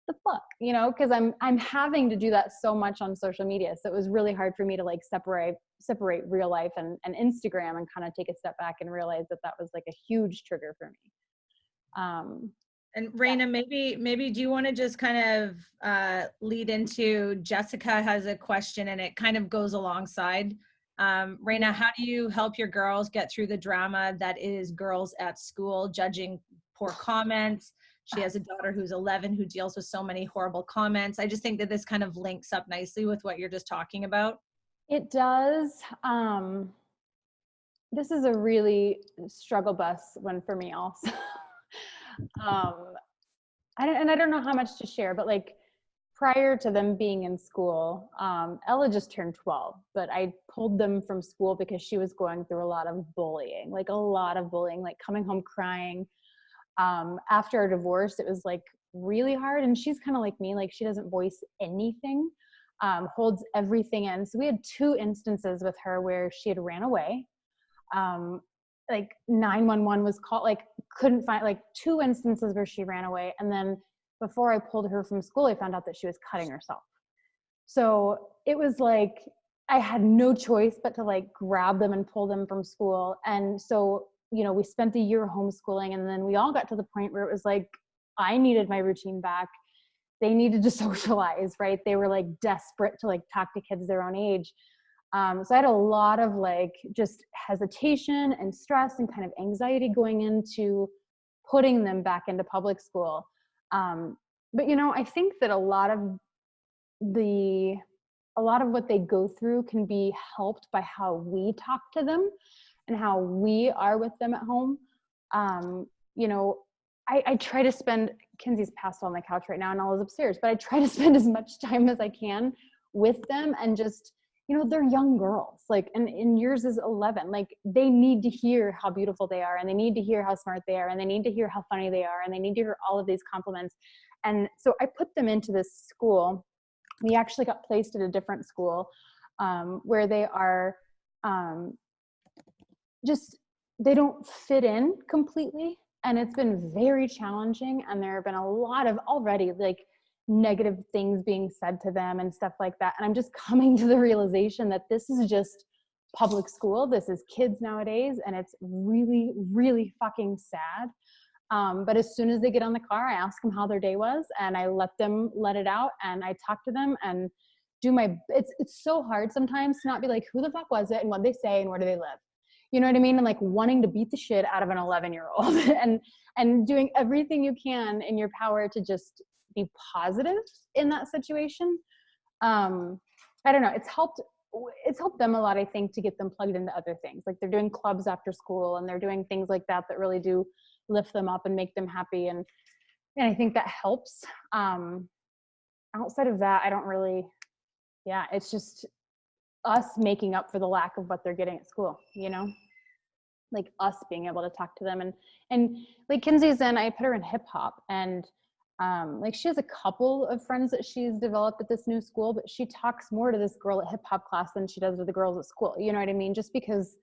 the fuck, you know, because I'm having to do that so much on social media. So it was really hard for me to like separate real life and Instagram and kind of take a step back and realize that that was like a huge trigger for me. And Raina, maybe do you want to just kind of lead into, Jessica has a question and it kind of goes alongside. Raina, how do you help your girls get through the drama that is girls at school, judging poor comments? She has a daughter who's 11 who deals with so many horrible comments. I just think that this kind of links up nicely with what you're just talking about. It does. This is a really struggle bus one for me also. I don't know how much to share, but like prior to them being in school, Ella just turned 12, but I pulled them from school because she was going through a lot of bullying, like coming home crying. After our divorce, it was like really hard. And she's kind of like me, like she doesn't voice anything, holds everything in. So we had 2 instances with her where she had ran away. Like 911 was called, like couldn't find, like 2 instances where she ran away. And then before I pulled her from school, I found out that she was cutting herself. So it was like, I had no choice but to like grab them and pull them from school. And so, you know, we spent a year homeschooling, and then we all got to the point where it was like, I needed my routine back. They needed to socialize, right? They were like desperate to like talk to kids their own age. So I had a lot of like just hesitation and stress and kind of anxiety going into putting them back into public school. But you know, I think that a lot of what they go through can be helped by how we talk to them and how we are with them at home. You know, I try to spend, Kinsey's passed on the couch right now and Ella's upstairs, but I try to spend as much time as I can with them and just, you know, they're young girls, like, and yours is 11, like they need to hear how beautiful they are, and they need to hear how smart they are, and they need to hear how funny they are, and they need to hear all of these compliments. And so I put them into this school We actually got placed at a different school where they are they don't fit in completely. And it's been very challenging. And there have been a lot of already like negative things being said to them and stuff like that. And I'm just coming to the realization that this is just public school. This is kids nowadays. And it's really, really fucking sad. But as soon as they get on the car, I ask them how their day was and I let them let it out and I talk to them and do it's so hard sometimes to not be like, who the fuck was it and what they say and where do they live? You know what I mean? And like wanting to beat the shit out of an 11-year-old and doing everything you can in your power to just be positive in that situation. I don't know. It's helped them a lot, I think, to get them plugged into other things. Like they're doing clubs after school and they're doing things like that really do lift them up and make them happy. And I think that helps. Outside of that, I don't really, it's just us making up for the lack of what they're getting at school, you know, like us being able to talk to them and like Kinsey's I put her in hip hop and like she has a couple of friends that she's developed at this new school, but she talks more to this girl at hip hop class than she does with the girls at school. You know what I mean? Just because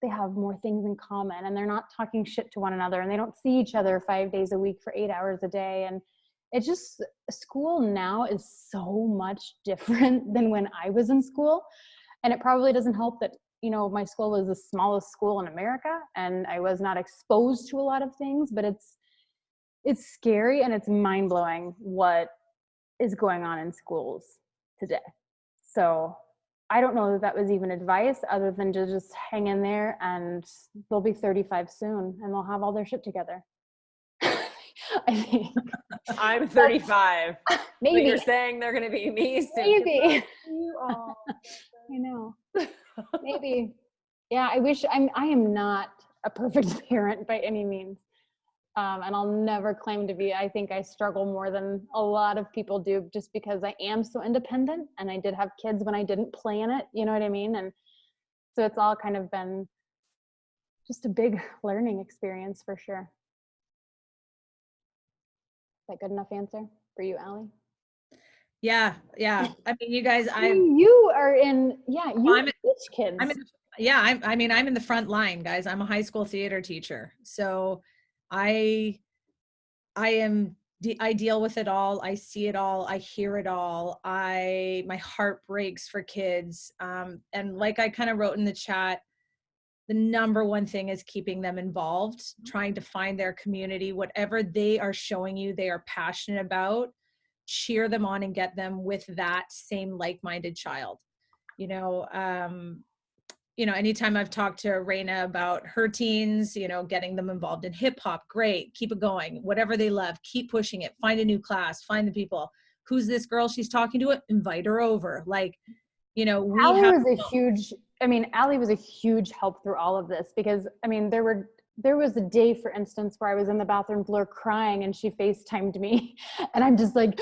they have more things in common and they're not talking shit to one another and they don't see each other 5 days a week for 8 hours a day. And it just, school now is so much different than when I was in school. And it probably doesn't help that, you know, my school was the smallest school in America and I was not exposed to a lot of things, but it's scary and it's mind blowing what is going on in schools today. So I don't know that was even advice other than to just hang in there and they'll be 35 soon and they'll have all their shit together. I think. I'm 35. Maybe. But you're saying they're going to be me soon. Maybe. Oh. I know. Maybe. Yeah, I am not a perfect parent by any means. And I'll never claim to be. I think I struggle more than a lot of people do just because I am so independent and I did have kids when I didn't plan it, you know what I mean? And so it's all kind of been just a big learning experience for sure. Is that good enough answer for you, Allie? Yeah. I mean, you guys, you are in, I'm kids. I'm in the front line, guys. I'm a high school theater teacher. So I deal with it all. I see it all. I hear it all. My heart breaks for kids. And like I kind of wrote in the chat, the number one thing is keeping them involved, trying to find their community, whatever they are showing you, they are passionate about, cheer them on and get them with that same like-minded child. Anytime I've talked to Raina about her teens, getting them involved in hip hop, great, keep it going. Whatever they love, keep pushing it. Find a new class, find the people. Who's this girl she's talking to? Invite her over. Allie was a huge help through all of this because, there was a day, for instance, where I was in the bathroom floor crying and she FaceTimed me and I'm just like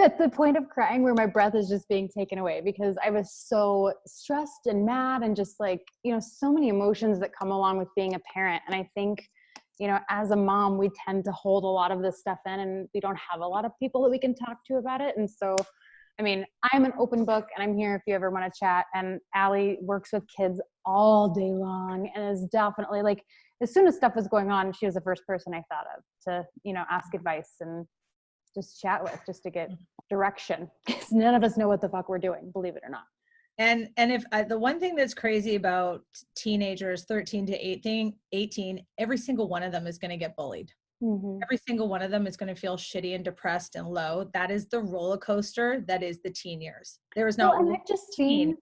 at the point of crying where my breath is just being taken away because I was so stressed and mad and just so many emotions that come along with being a parent. And I think, as a mom, we tend to hold a lot of this stuff in and we don't have a lot of people that we can talk to about it. And so, I'm an open book and I'm here if you ever want to chat. And Allie works with kids all day long and is definitely as soon as stuff was going on, she was the first person I thought of to, ask advice and just chat with, just to get direction. Because none of us know what the fuck we're doing, believe it or not. And if the one thing that's crazy about teenagers, 13 to 18, every single one of them is going to get bullied. Mm-hmm. Every single one of them is going to feel shitty and depressed and low. That is the roller coaster that is the teen years. There is no. Well, and I've just seen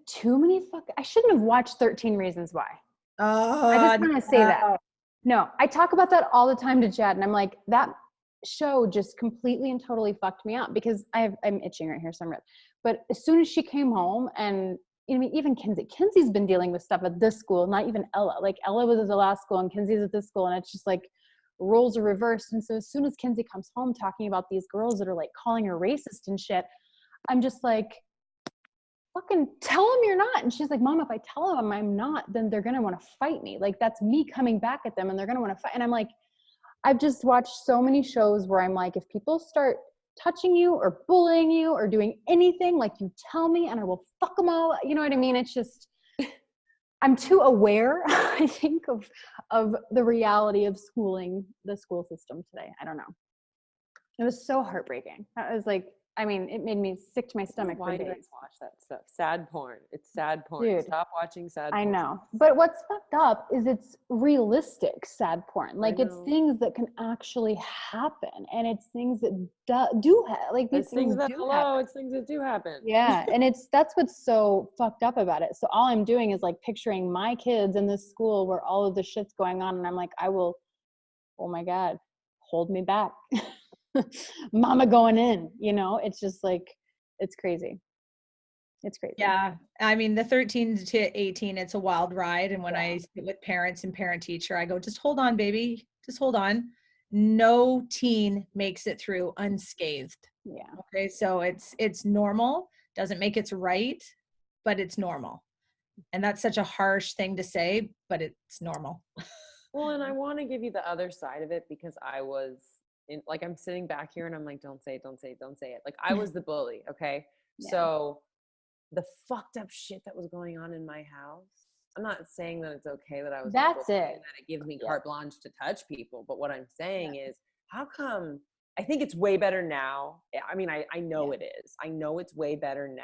too many I shouldn't have watched 13 Reasons Why. Oh, I just want to say that. No, I talk about that all the time to Chad, and I'm like, that show just completely and totally fucked me up because I'm itching right here, so I'm red. But as soon as she came home and even Kinsey's been dealing with stuff at this school, not even Ella. Ella was at the last school and Kinsey's at this school, and it's just roles are reversed. And so as soon as Kinsey comes home talking about these girls that are calling her racist and shit, I'm just fucking tell them you're not. And she's like, Mom, if I tell them I'm not, then they're going to want to fight me. That's me coming back at them and they're going to want to fight. And I'm like, I've just watched so many shows where I'm like, if people start touching you or bullying you or doing anything, like, you tell me and I will fuck them all. You know what I mean? It's just, I'm too aware, I think, of the reality of schooling, the school system today. I don't know. It was so heartbreaking. I was like, I mean, it made me sick to my stomach Why for do you days. guys watch that stuff? Sad porn. It's sad porn. Dude. Stop watching sad I porn. know. But what's fucked up is it's realistic sad porn. Like, it's know. things that can actually happen. And it's things that do like, these It's things that do happen. it's things that do happen. Yeah. And that's what's so fucked up about it. So all I'm doing is like picturing my kids in this school where all of the shit's going on. And I'm like, oh my God, hold me back. Mama going in, you know, it's just like, it's crazy. It's crazy. Yeah. I mean, the 13 to 18, it's a wild ride. And when I sit with parents and parent teacher, I go, just hold on, baby. Just hold on. No teen makes it through unscathed. Yeah. Okay. So it's normal. Doesn't make it right, but it's normal. And that's such a harsh thing to say, but it's normal. Well, and I want to give you the other side of it because I was in, like, I'm sitting back here and I'm like, don't say it, don't say it, don't say it. Like, I was the bully. Okay. Yeah. So the fucked up shit that was going on in my house. I'm not saying that it's okay that I was That's bully it. and that it gives me carte blanche to touch people. But what I'm saying is, how come I think it's way better now? I mean, I know it is. I know it's way better now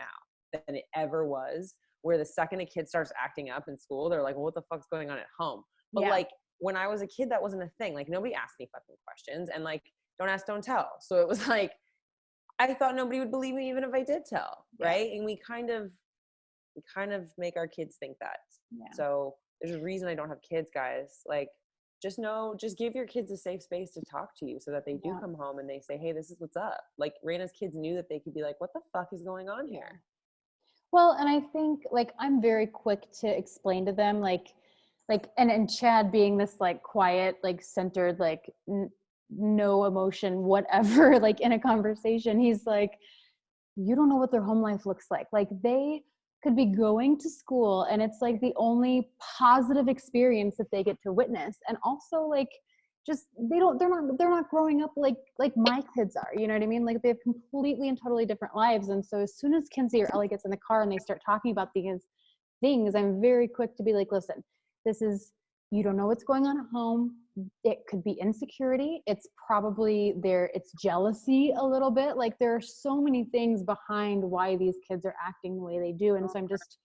than it ever was, where the second a kid starts acting up in school, they're like, well, what the fuck's going on at home? But like, when I was a kid, that wasn't a thing. Like, nobody asked me fucking questions, and like, don't ask, don't tell. So it was like, I thought nobody would believe me even if I did tell, right? And we kind of make our kids think that. Yeah. So there's a reason I don't have kids, guys. Like, just give your kids a safe space to talk to you so that they do come home and they say, hey, this is what's up. Like, Raina's kids knew that they could be like, what the fuck is going on here? Well, and I think, like, I'm very quick to explain to them, like, and Chad being this, like, quiet, like, centered, like, no emotion, whatever, like, in a conversation, he's like, you don't know what their home life looks like. Like, they could be going to school and it's like the only positive experience that they get to witness. And also, like, just, they're not growing up like my kids are, you know what I mean? Like, they have completely and totally different lives. And so as soon as Kinsey or Ellie gets in the car and they start talking about these things, I'm very quick to be like, listen, you don't know what's going on at home. It could be insecurity. It's probably it's jealousy a little bit. Like, there are so many things behind why these kids are acting the way they do. And so I'm just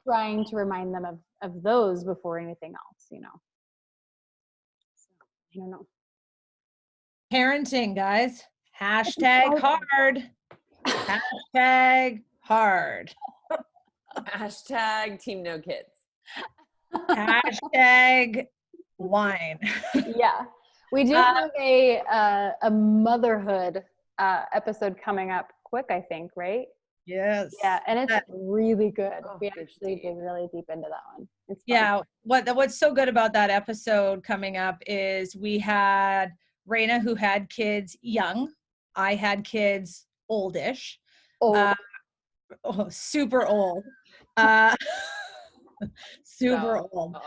trying to remind them of those before anything else, you know? So, I don't know. Parenting, guys. Hashtag hard. Hashtag hard. Hashtag team no kids. Hashtag wine. Yeah, we do have a motherhood episode coming up quick, I think, right? Yes. Yeah, and it's really good. Oh, We actually dig really deep into that one. It's fun. Yeah. What's so good about that episode coming up is we had Raina, who had kids young. I had kids oldish. Super old. Super old.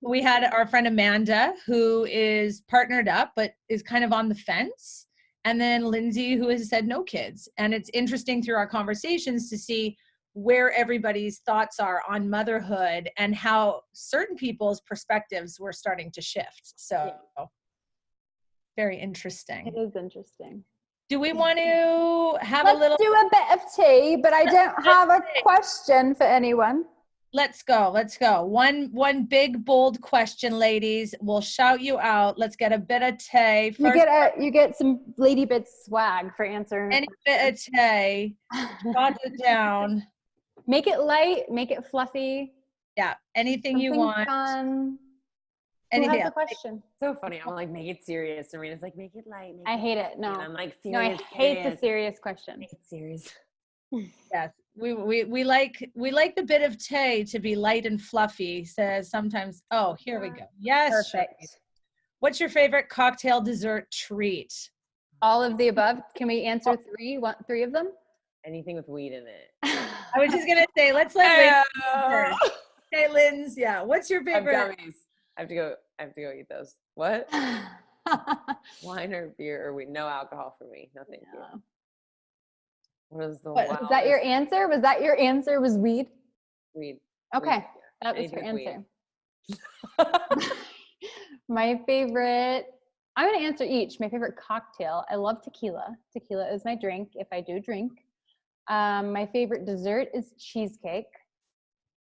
We had our friend Amanda, who is partnered up but is kind of on the fence, and then Lindsay, who has said no kids. And it's interesting through our conversations to see where everybody's thoughts are on motherhood and how certain people's perspectives were starting to shift. So very interesting. It is interesting. Do we want to have Let's a little do a bit of tea, but I don't have a question for anyone. Let's go. One big bold question, ladies. We'll shout you out. Let's get a bit of tea. You get some Lady Bits swag for answering. Any bit of tea. Jot it down. Make it light, make it fluffy. Yeah. Anything you Something want. fun. Anything Who has else? a question? So funny. I'm like, make it serious. Serena's like, make it light. I hate it. No. And I'm like, No, I serious. hate the serious question. Make it serious. Yes. We like the bit of tea to be light and fluffy. Says sometimes. Oh, here we go. Yes. Perfect. Shirley. What's your favorite cocktail dessert treat? All of the above. Can we answer three? Want three of them? Anything with weed in it. I was just gonna say, let's let Lindsay first. Okay, Lindsay. Yeah. What's your I have favorite? gummies. I have to go eat those. What? Wine or beer or weed? No alcohol for me. No, thank you. What is the What- wildest Was that your answer? Was that your answer? Was weed? weed? Okay, Weed, that was anything her with answer. My favorite, I'm going to answer each. My favorite cocktail. I love tequila. Tequila is my drink if I do drink. My favorite dessert is cheesecake.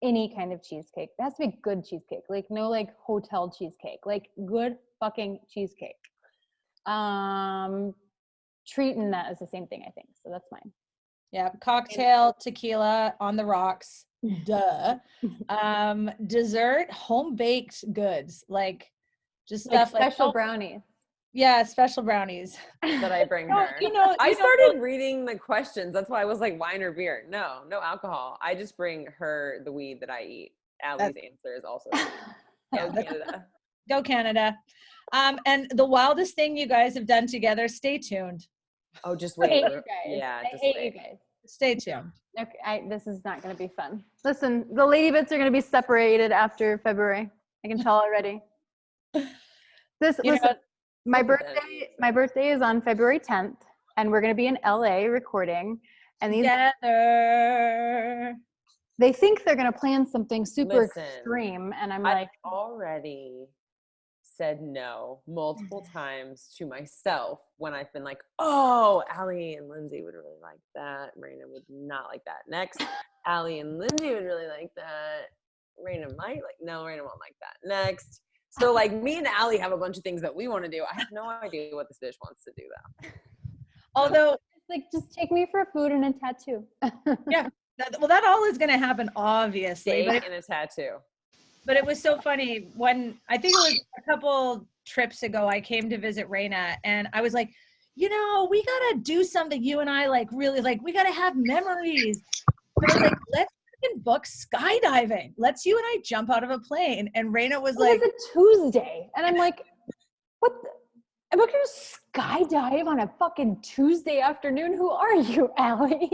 Any kind of cheesecake. It has to be good cheesecake. Like no like hotel cheesecake. Like good fucking cheesecake. Treat and that is the same thing, I think. So that's mine. Yeah, cocktail, tequila on the rocks. Duh. Dessert, home baked goods, like just Like stuff like special brownies. yeah, special brownies. that I bring No, her. I you know, started reading the questions. That's why I was like, wine or beer? No alcohol. I just bring her the weed that I eat. Allie's answer is also weed. Yeah, Go Canada. Go Canada. And the wildest thing you guys have done together, stay tuned. Oh, just I wait. hate you guys. Yeah, I just hate wait. you guys. Stay tuned. Okay, this is not going to be fun. Listen, the lady bits are going to be separated after February. I can tell already. You know, My birthday is on February 10th, and we're going to be in LA recording. And these together. they think they're going to plan something super Listen, extreme, and I'm I've like, already said no multiple times to myself when I've been like, oh, Allie and Lindsay would really like that. Raina would not like that. Next, Allie and Lindsay would really like that. Raina might like, no, Raina won't like that. Next. So like me and Allie have a bunch of things that we want to do. I have no idea what this bitch wants to do though. Although, it's like, just take me for food and a tattoo. yeah, that all is going to happen, obviously. Steak and a tattoo. But it was so funny when I think it was a couple trips ago, I came to visit Raina and I was like, you know, we got to do something. You and I like really like, we got to have memories. But I was like, let's freaking book skydiving. Let's you and I jump out of a plane. And Raina was like, it's a Tuesday. And I'm like, what? I'm not going to skydive on a fucking Tuesday afternoon. Who are you, Allie?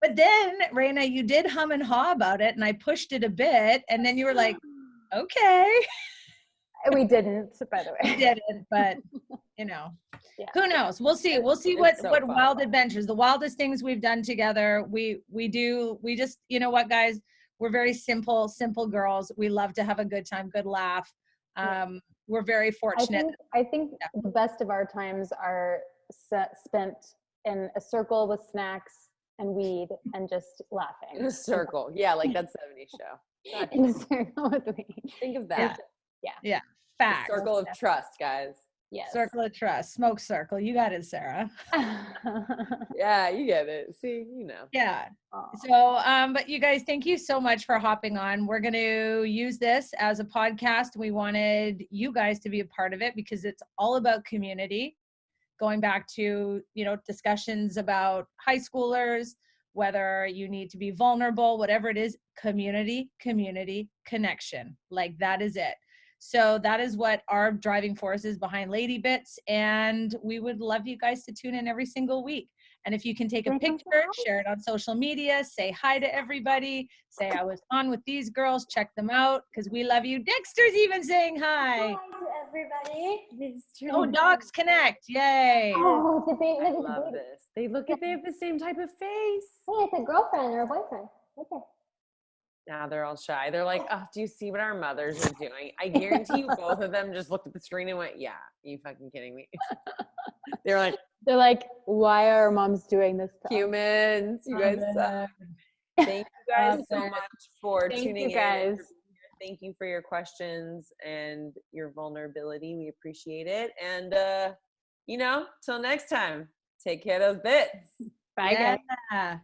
but then Raina, you did hum and haw about it. And I pushed it a bit. And then you were like, okay. We didn't, by the way. We didn't, but you know, yeah. Who knows? We'll see. We'll see what wild adventures, the wildest things we've done together. We just, you know what, guys, we're very simple girls. We love to have a good time, good laugh. We're very fortunate. I think the best of our times are spent in a circle with snacks and weed and just laughing. In a circle. Yeah, like that 70s show. In a circle with weed. Think of that. Yeah. Fact. Circle of trust, guys. Yes. Circle of trust. Smoke circle. You got it, Sarah. Yeah, you get it. See, you know. Yeah. So, but you guys, thank you so much for hopping on. We're going to use this as a podcast. We wanted you guys to be a part of it because it's all about community. Going back to, you know, discussions about high schoolers, whether you need to be vulnerable, whatever it is, community, connection. Like that is it. So that is what our driving force is behind Lady Bits. And we would love you guys to tune in every single week. And if you can take a picture, share it on social media, say hi to everybody, say I was on with these girls, check them out because we love you. Dexter's even saying hi. Hi to everybody. Oh, dogs connect. Yay. Oh, the baby. I love this. They have the same type of face. Hey, it's a girlfriend or a boyfriend. Okay. Now they're all shy. They're like, oh, do you see what our mothers are doing? I guarantee you both of them just looked at the screen and went, yeah, you fucking kidding me? They're like, why are our moms doing this to humans? You guys suck. Thank you guys so much for tuning in. Guys. Thank you for your questions and your vulnerability. We appreciate it. And, you know, till next time, take care of those bits. Bye, guys.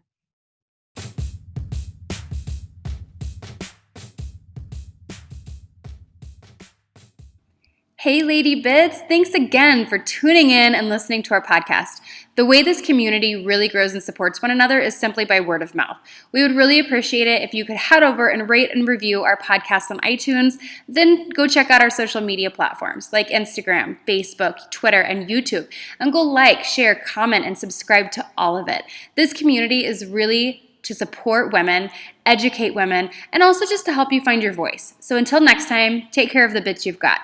Hey Lady Bits, thanks again for tuning in and listening to our podcast. The way this community really grows and supports one another is simply by word of mouth. We would really appreciate it if you could head over and rate and review our podcast on iTunes, then go check out our social media platforms like Instagram, Facebook, Twitter, and YouTube, and go like, share, comment, and subscribe to all of it. This community is really to support women, educate women, and also just to help you find your voice. So until next time, take care of the bits you've got.